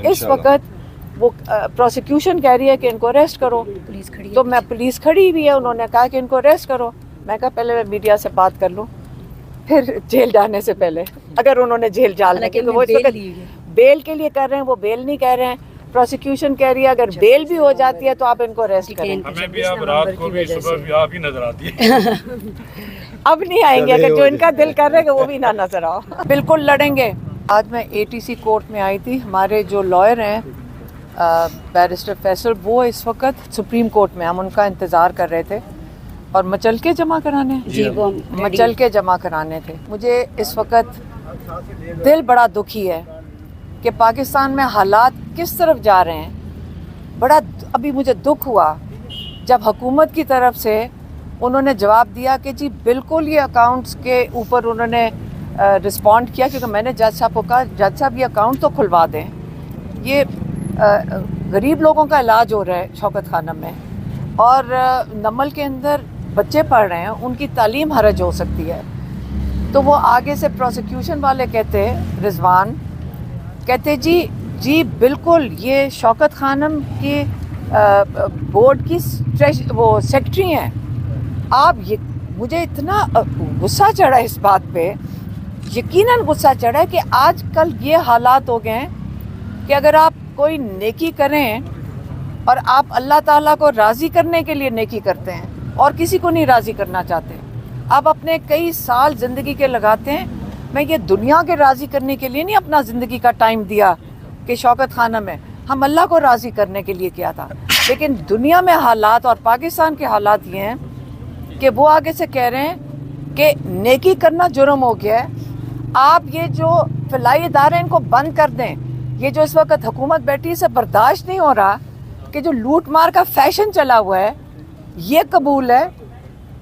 इस वक्त वो प्रोसिक्यूशन कह रही है कि इनको अरेस्ट करो, तो मैं पुलिस खड़ी हुई है, उन्होंने कहा कि इनको अरेस्ट करो। मैं कहा पहले मैं मीडिया से बात कर लूँ, फिर जेल जाने से पहले अगर उन्होंने जेल डालने की तो वो बेल के लिए कर रहे हैं, वो बेल नहीं कह रहे हैं। प्रोसिक्यूशन कह रही है अगर बेल भी हो जाती है तो आप इनको अरेस्ट करें। हमें भी आप रात को भी सुबह भी आप ही नजर आती है। अब नहीं आएंगे, अगर जो इनका दिल कर रहे हैं वो भी ना नजर आओ। बिल्कुल लड़ेंगे। आज मैं ATC कोर्ट में आई थी, हमारे जो लॉयर हैं बैरिस्टर फैसल, वो इस वक्त सुप्रीम कोर्ट में, हम उनका इंतज़ार कर रहे थे और मचलके जमा कराने मचलके जमा कराने थे। मुझे इस वक्त दिल बड़ा दुखी है कि पाकिस्तान में हालात किस तरफ जा रहे हैं। बड़ा अभी मुझे दुख हुआ जब हुकूमत की तरफ से उन्होंने जवाब दिया कि जी बिल्कुल ये अकाउंट्स के ऊपर उन्होंने रिस्पॉन्ड किया, क्योंकि मैंने जज साहब को कहा जज साहब ये अकाउंट तो खुलवा दें, ये गरीब लोगों का इलाज हो रहा है शौकत खानम में, और नमल के अंदर बच्चे पढ़ रहे हैं, उनकी तालीम हरज हो सकती है। तो वो आगे से प्रोसिक्यूशन वाले कहते, रिजवान कहते जी बिल्कुल ये शौकत खानम के बोर्ड की वो सेक्रेटरी हैं आप। ये मुझे इतना गुस्सा चढ़ा इस बात पे, यकीनन गुस्सा चढ़ा कि आज कल ये हालात हो गए हैं कि अगर आप कोई नेकी करें और आप अल्लाह ताला को राज़ी करने के लिए नेकी करते हैं और किसी को नहीं राज़ी करना चाहते, आप अपने कई साल ज़िंदगी के लगाते हैं। मैं ये दुनिया के राज़ी करने के लिए नहीं अपना ज़िंदगी का टाइम दिया कि शौकत खानम में, हम अल्लाह को राज़ी करने के लिए किया था। लेकिन दुनिया में हालात और पाकिस्तान के हालात ये हैं कि वो आगे से कह रहे हैं कि नेकी करना जुर्म हो गया है, आप ये जो फलाई इदारे इनको बंद कर दें। ये जो इस वक्त हुकूमत बैठी से बर्दाश्त नहीं हो रहा कि जो लूट मार का फैशन चला हुआ है ये कबूल है।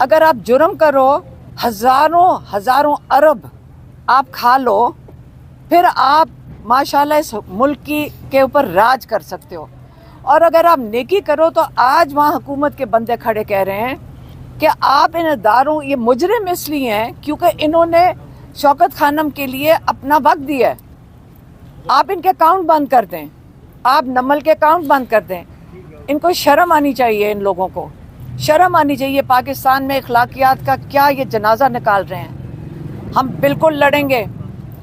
अगर आप जुर्म करो, हज़ारों अरब आप खा लो, फिर आप माशाल्लाह इस मुल्क के ऊपर राज कर सकते हो। और अगर आप नेकी करो तो आज वहाँ हुकूमत के बंदे खड़े कह रहे हैं कि आप इन इदारों, ये मुजरिम इसलिए हैं क्योंकि इन्होंने शौकत खानम के लिए अपना वक्त दिया है। आप इनके अकाउंट बंद कर दें, आप नमल के अकाउंट बंद कर दें। इनको शर्म आनी चाहिए, इन लोगों को शर्म आनी चाहिए। पाकिस्तान में अखलाकियात का क्या ये जनाजा निकाल रहे हैं। हम बिल्कुल लड़ेंगे।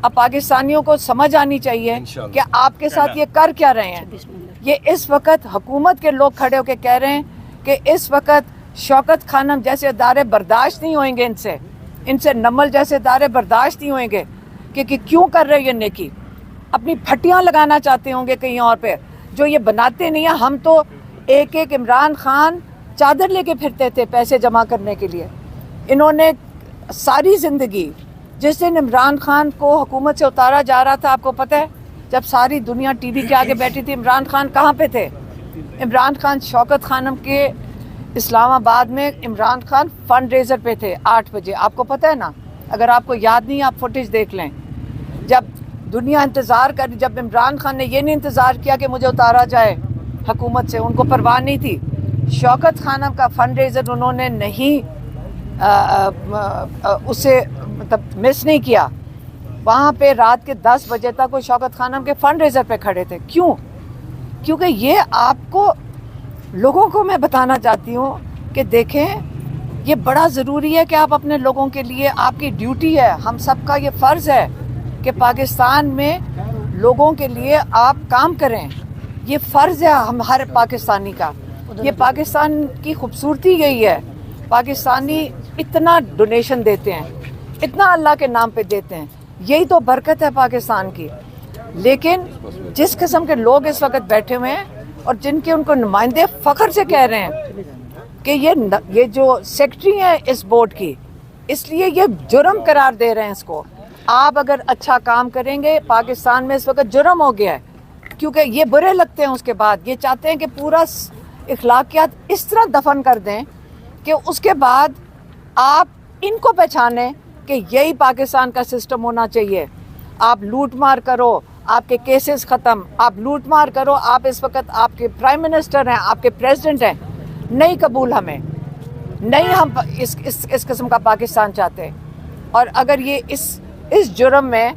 अब पाकिस्तानियों को समझ आनी चाहिए कि आपके साथ ये कर क्या रहे हैं। ये इस वक्त हुकूमत के लोग खड़े होकर कह रहे हैं कि इस वक्त शौकत खानम जैसे इदारे बर्दाश्त नहीं होंगे, इनसे नमल जैसे इदारे बर्दाश्त नहीं होंगे कि क्यों कर रहे हो ये नेकी। अपनी फटियाँ लगाना चाहते होंगे कहीं और पे, जो ये बनाते नहीं हैं। हम तो एक इमरान खान चादर लेके फिरते थे पैसे जमा करने के लिए। इन्होंने सारी ज़िंदगी, जिस दिन इमरान खान को हुकूमत से उतारा जा रहा था, आपको पता है जब सारी दुनिया TV के आगे बैठी थी, इमरान खान कहाँ पे थे? इमरान खान शौकत खानम के इस्लामाबाद में इमरान खान फंड रेजर पे थे 8 बजे। आपको पता है ना, अगर आपको याद नहीं, आप फुटेज देख लें। जब दुनिया इंतज़ार कर, जब इमरान खान ने ये नहीं इंतज़ार किया कि मुझे उतारा जाए हुकूमत से, उनको परवाह नहीं थी। शौकत खानम का फंड रेजर उन्होंने नहीं उसे मतलब मिस नहीं किया। वहाँ पे रात के 10 बजे तक वो शौकत खानम के फंड रेजर पे खड़े थे। क्यों? क्योंकि ये आपको लोगों को मैं बताना चाहती हूँ कि देखें, ये बड़ा ज़रूरी है कि आप अपने लोगों के लिए, आपकी ड्यूटी है, हम सबका ये फ़र्ज़ है कि पाकिस्तान में लोगों के लिए आप काम करें। ये फ़र्ज़ है हम हर पाकिस्तानी का। ये पाकिस्तान की खूबसूरती यही है, पाकिस्तानी इतना डोनेशन देते हैं, इतना अल्लाह के नाम पे देते हैं, यही तो बरकत है पाकिस्तान की। लेकिन जिस किस्म के लोग इस वक्त बैठे हुए हैं और जिनके उनको नुमाइंदे फ़ख्र से कह रहे हैं कि ये जो सेक्रेटरी हैं इस बोर्ड की, इसलिए ये जुर्म करार दे रहे हैं इसको। आप अगर अच्छा काम करेंगे, पाकिस्तान में इस वक्त जुर्म हो गया है, क्योंकि ये बुरे लगते हैं। उसके बाद ये चाहते हैं कि पूरा इखलाकियात इस तरह दफन कर दें कि उसके बाद आप इनको पहचानें कि यही पाकिस्तान का सिस्टम होना चाहिए। आप लूट मार करो, आपके केसेस ख़त्म, आप लूट मार करो। आप इस वक्त आपके प्राइम मिनिस्टर हैं, आपके प्रेसिडेंट हैं। नहीं कबूल, हमें नहीं, हम इस किस्म का पाकिस्तान चाहते हैं। और अगर ये इस जुर्म में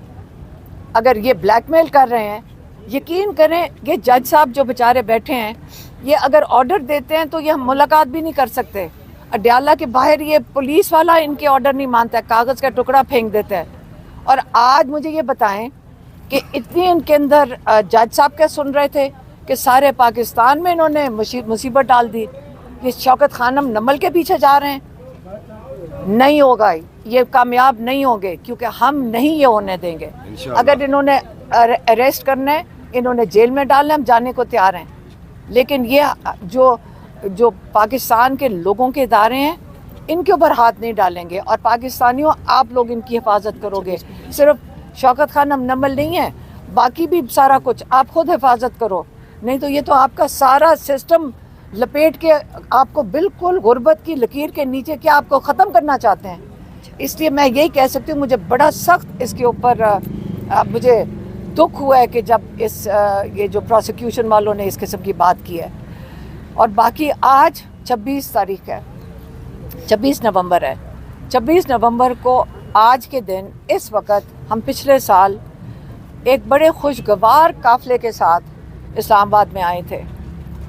अगर ये ब्लैकमेल कर रहे हैं यकीन करें ये जज साहब जो बेचारे बैठे हैं, ये अगर ऑर्डर देते हैं तो ये हम मुलाकात भी नहीं कर सकते। अड्याला के बाहर ये पुलिस वाला इनके ऑर्डर नहीं मानता है, कागज़ का टुकड़ा फेंक देता है। और आज मुझे ये बताएं कि इतनी इनके अंदर जज साहब क्या सुन रहे थे कि सारे पाकिस्तान में इन्होंने मुसीबत डाल दी। ये शौकत खानम नमल के पीछे जा रहे हैं, नहीं होगा, ये कामयाब नहीं होंगे, क्योंकि हम नहीं ये होने देंगे। अगर इन्होंने अरेस्ट करना है, इन्होंने जेल में डालना है, हम जाने को तैयार हैं। लेकिन ये जो पाकिस्तान के लोगों के इदारे हैं, इनके ऊपर हाथ नहीं डालेंगे। और पाकिस्तानियों, आप लोग इनकी हिफाजत करोगे। सिर्फ शौकत खानम नमल नहीं है, बाकी भी सारा कुछ आप खुद हिफाजत करो, नहीं तो ये तो आपका सारा सिस्टम लपेट के आपको बिल्कुल गुर्बत की लकीर के नीचे क्या आपको ख़त्म करना चाहते हैं। इसलिए मैं यही कह सकती हूँ, मुझे बड़ा सख्त इसके ऊपर मुझे दुख हुआ है कि जब ये जो प्रोसिक्यूशन वालों ने इस किस्म की बात की है। और बाकी आज 26 तारीख है, 26 नवंबर है। 26 नवंबर को आज के दिन इस वक्त हम पिछले साल एक बड़े खुशगवार काफ़िले के साथ इस्लामाबाद में आए थे।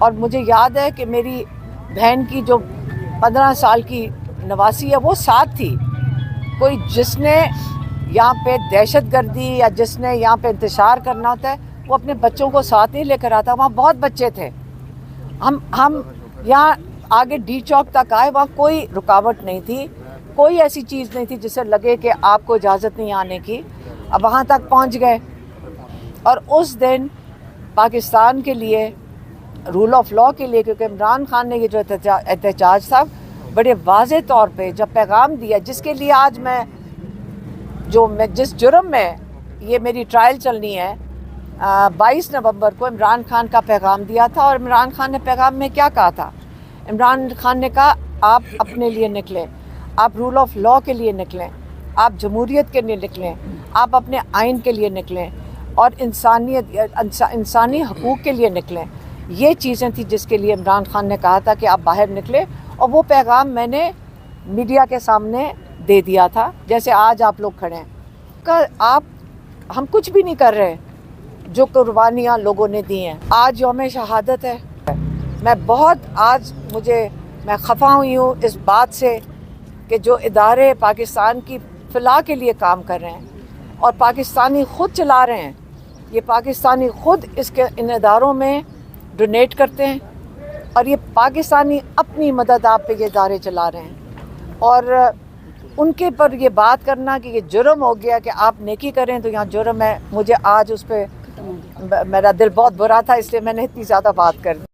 और मुझे याद है कि मेरी बहन की जो 15 साल की नवासी है वो साथ थी। कोई जिसने यहाँ पे दहशतगर्दी या जिसने यहाँ पे इंतशार करना होता है, वो अपने बच्चों को साथ नहीं लेकर आता। वहाँ बहुत बच्चे थे। हम यहाँ आगे डी चौक तक आए, वहाँ कोई रुकावट नहीं थी, कोई ऐसी चीज़ नहीं थी जिससे लगे कि आपको इजाज़त नहीं आने की। अब वहाँ तक पहुँच गए। और उस दिन पाकिस्तान के लिए, रूल ऑफ लॉ के लिए, क्योंकि इमरान खान ने ये जो एहतजाज था बड़े वाज़े तौर पे जब पैगाम दिया, जिसके लिए आज मैं जिस जुर्म में ये मेरी ट्रायल चलनी है, 22 नवंबर को इमरान खान का पैगाम दिया था। और इमरान खान ने पैगाम में क्या कहा था? इमरान खान ने कहा आप अपने लिए निकलें, आप रूल ऑफ लॉ के लिए निकलें, आप जमहूरियत के लिए निकलें, आप अपने आइन के लिए निकलें और इंसानी हकूक़ के लिए निकलें। ये चीज़ें थी जिसके लिए इमरान खान ने कहा था कि आप बाहर निकलें। और वो पैगाम मैंने मीडिया के सामने दे दिया था, जैसे आज आप लोग खड़े हैं। हम कुछ भी नहीं कर रहे जो कुर्बानियाँ लोगों ने दी हैं। आज यौम शहादत है। मैं खफा हुई हूँ इस बात से कि जो इदारे पाकिस्तान की फ़लाह के लिए काम कर रहे हैं और पाकिस्तानी ख़ुद चला रहे हैं, ये पाकिस्तानी ख़ुद इन इदारों में डोनेट करते हैं और ये पाकिस्तानी अपनी मदद आप पे ये इदारे चला रहे हैं। और उनके पर ये बात करना कि ये जुर्म हो गया कि आप नेकी करें तो यहाँ जुर्म है, मुझे आज उस पर मेरा दिल बहुत बुरा था, इसलिए मैंने इतनी ज़्यादा बात कर दी।